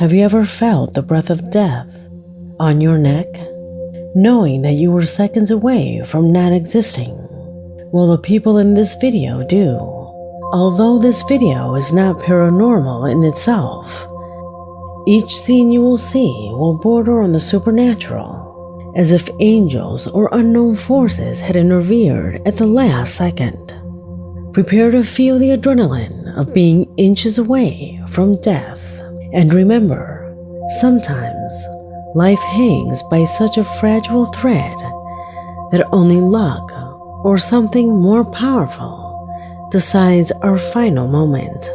Have you ever felt the breath of death on your neck, knowing that you were seconds away from not existing? Well, the people in this video do. Although this video is not paranormal in itself, each scene you will see will border on the supernatural, as if angels or unknown forces had intervened at the last second. Prepare to feel the adrenaline of being inches away from death. And remember, sometimes life hangs by such a fragile thread that only luck or something more powerful decides our final moment.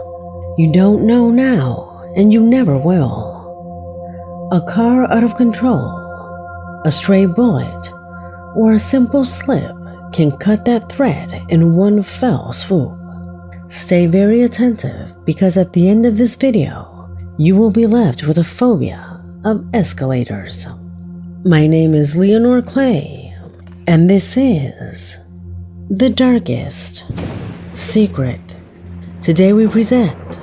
You don't know now, and you never will. A car out of control, a stray bullet, or a simple slip can cut that thread in one fell swoop. Stay very attentive, because at the end of this video, you will be left with a phobia of escalators. My name is Leonore Clay, and this is The Darkest Secret. Today we present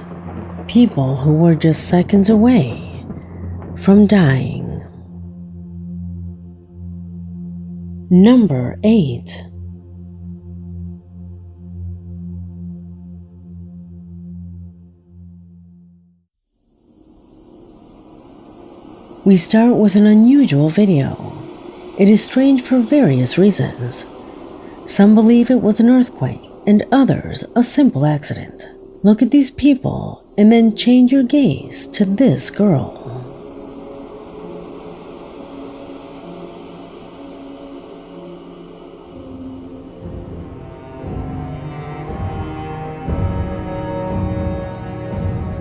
people who were just seconds away from dying. Number 8. We start with an unusual video. It is strange for various reasons. Some believe it was an earthquake, and others a simple accident. Look at these people, and then change your gaze to this girl.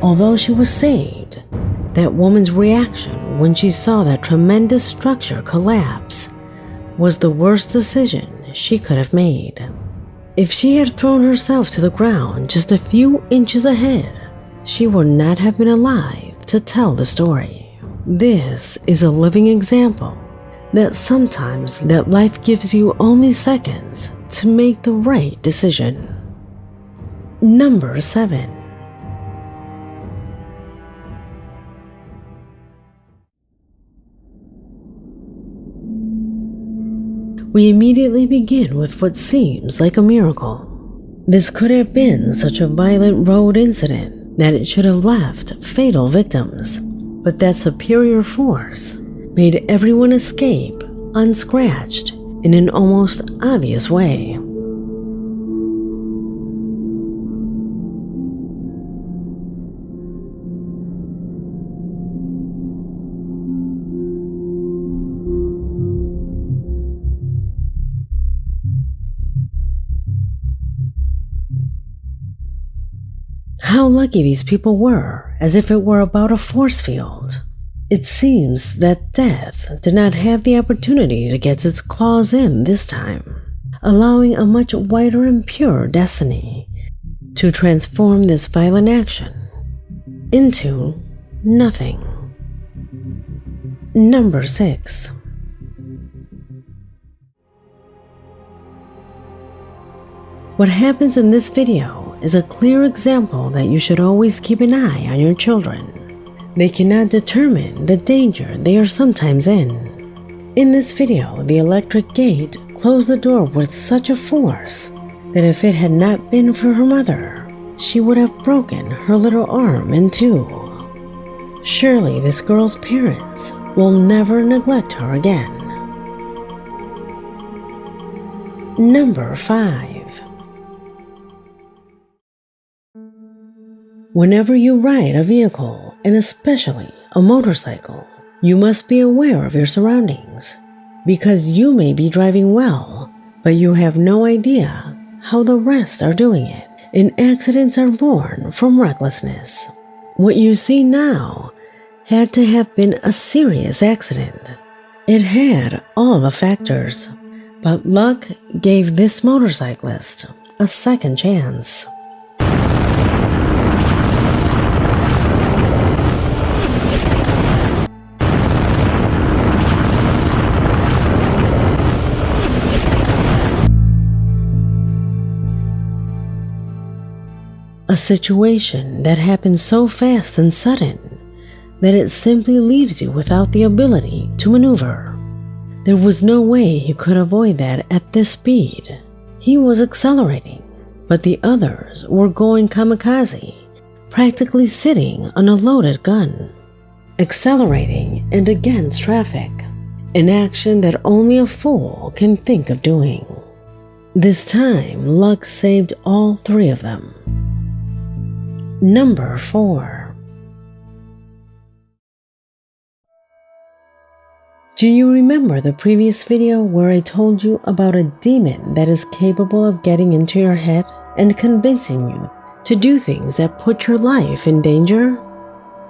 Although she was saved, that woman's reaction when she saw that tremendous structure collapse was the worst decision she could have made. If she had thrown herself to the ground just a few inches ahead, she would not have been alive to tell the story. This is a living example that sometimes that life gives you only seconds to make the right decision. Number 7. We immediately begin with what seems like a miracle. This could have been such a violent road incident that it should have left fatal victims, but that superior force made everyone escape unscratched in an almost obvious way. How lucky these people were, as if it were about a force field. It seems that death did not have the opportunity to get its claws in this time, allowing a much wider and purer destiny to transform this violent action into nothing. Number 6. What happens in this video is a clear example that you should always keep an eye on your children. They cannot determine the danger they are sometimes in. In this video, the electric gate closed the door with such a force that if it had not been for her mother, she would have broken her little arm in two. Surely this girl's parents will never neglect her again. Number 5. Whenever you ride a vehicle, and especially a motorcycle, you must be aware of your surroundings, because you may be driving well, but you have no idea how the rest are doing it, and accidents are born from recklessness. What you see now had to have been a serious accident. It had all the factors, but luck gave this motorcyclist a second chance. A situation that happened so fast and sudden that it simply leaves you without the ability to maneuver. There was no way he could avoid that at this speed. He was accelerating, but the others were going kamikaze, practically sitting on a loaded gun, accelerating and against traffic, an action that only a fool can think of doing. This time, luck saved all three of them. Number 4. Do you remember the previous video where I told you about a demon that is capable of getting into your head and convincing you to do things that put your life in danger?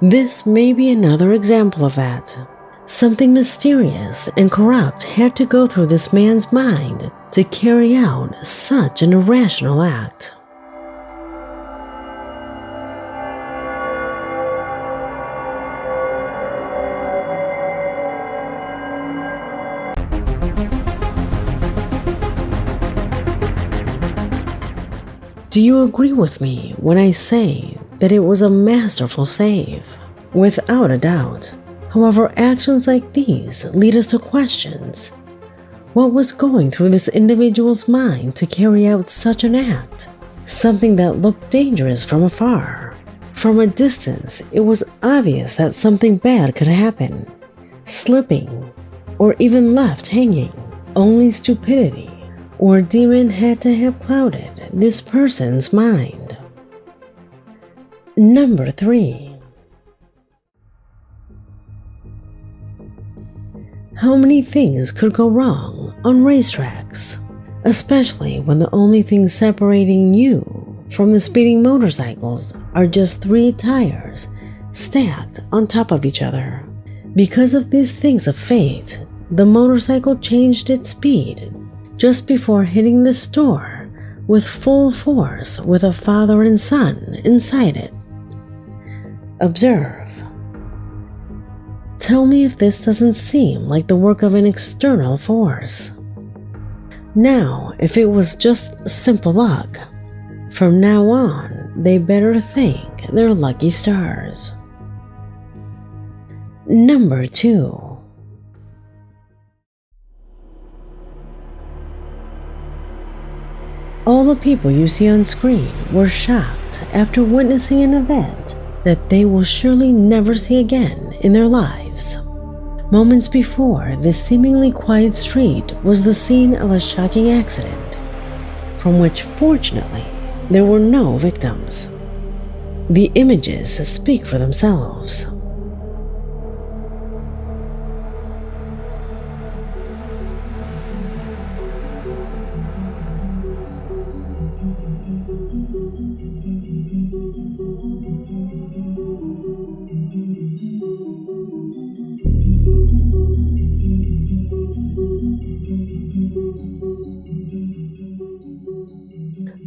This may be another example of that. Something mysterious and corrupt had to go through this man's mind to carry out such an irrational act. Do you agree with me when I say that it was a masterful save? Without a doubt. However, actions like these lead us to questions. What was going through this individual's mind to carry out such an act? Something that looked dangerous from afar. From a distance, it was obvious that something bad could happen. Slipping, or even left hanging. Only stupidity or a demon had to have clouded this person's mind. Number 3. How many things could go wrong on racetracks, especially when the only thing separating you from the speeding motorcycles are just 3 tires stacked on top of each other? Because of these things of fate, the motorcycle changed its speed just before hitting the store with full force with a father and son inside it. Observe. Tell me if this doesn't seem like the work of an external force. Now, if it was just simple luck, from now on, they better thank their lucky stars. Number 2. All the people you see on screen were shocked after witnessing an event that they will surely never see again in their lives. Moments before, this seemingly quiet street was the scene of a shocking accident, from which fortunately there were no victims. The images speak for themselves.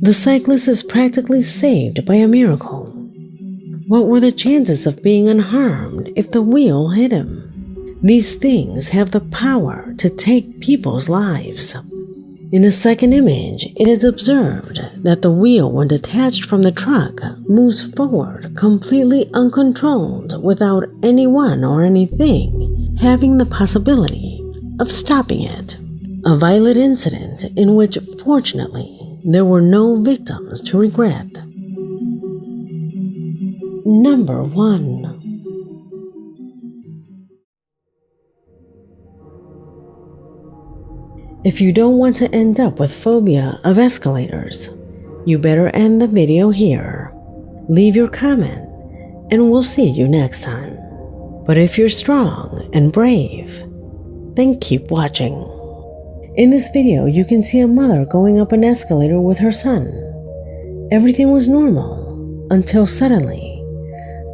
The cyclist is practically saved by a miracle. What were the chances of being unharmed if the wheel hit him? These things have the power to take people's lives. In a second image, it is observed that the wheel, when detached from the truck, moves forward completely uncontrolled without anyone or anything having the possibility of stopping it. A violent incident in which, fortunately, there were no victims to regret. Number 1. If you don't want to end up with phobia of escalators, you better end the video here. Leave your comment, and we'll see you next time. But if you're strong and brave, then keep watching. In this video, you can see a mother going up an escalator with her son. Everything was normal until suddenly,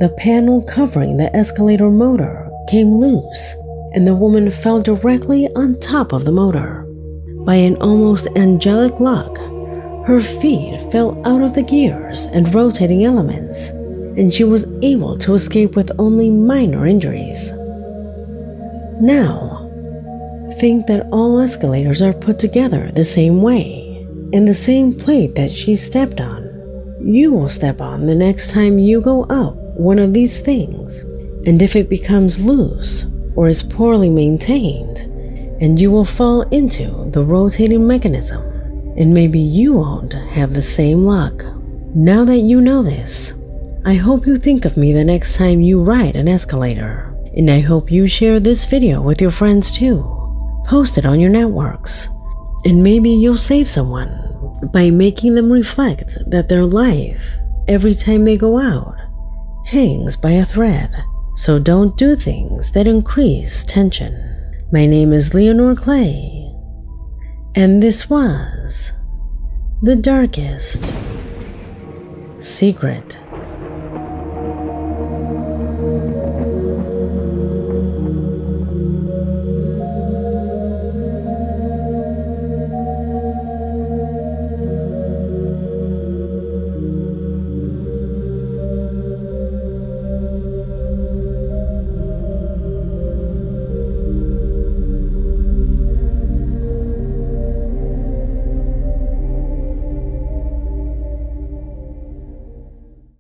the panel covering the escalator motor came loose and the woman fell directly on top of the motor. By an almost angelic luck, her feet fell out of the gears and rotating elements, and she was able to escape with only minor injuries. Now, think that all escalators are put together the same way, and the same plate that she stepped on, you will step on the next time you go up one of these things, And if it becomes loose or is poorly maintained, and you will fall into the rotating mechanism, and maybe you won't have the same luck. Now that you know this, I hope you think of me the next time you ride an escalator, and I hope you share this video with your friends too. Post it on your networks, and maybe you'll save someone by making them reflect that their life, every time they go out, hangs by a thread. So don't do things that increase tension. My name is Leonore Clay, and this was The Darkest Secret.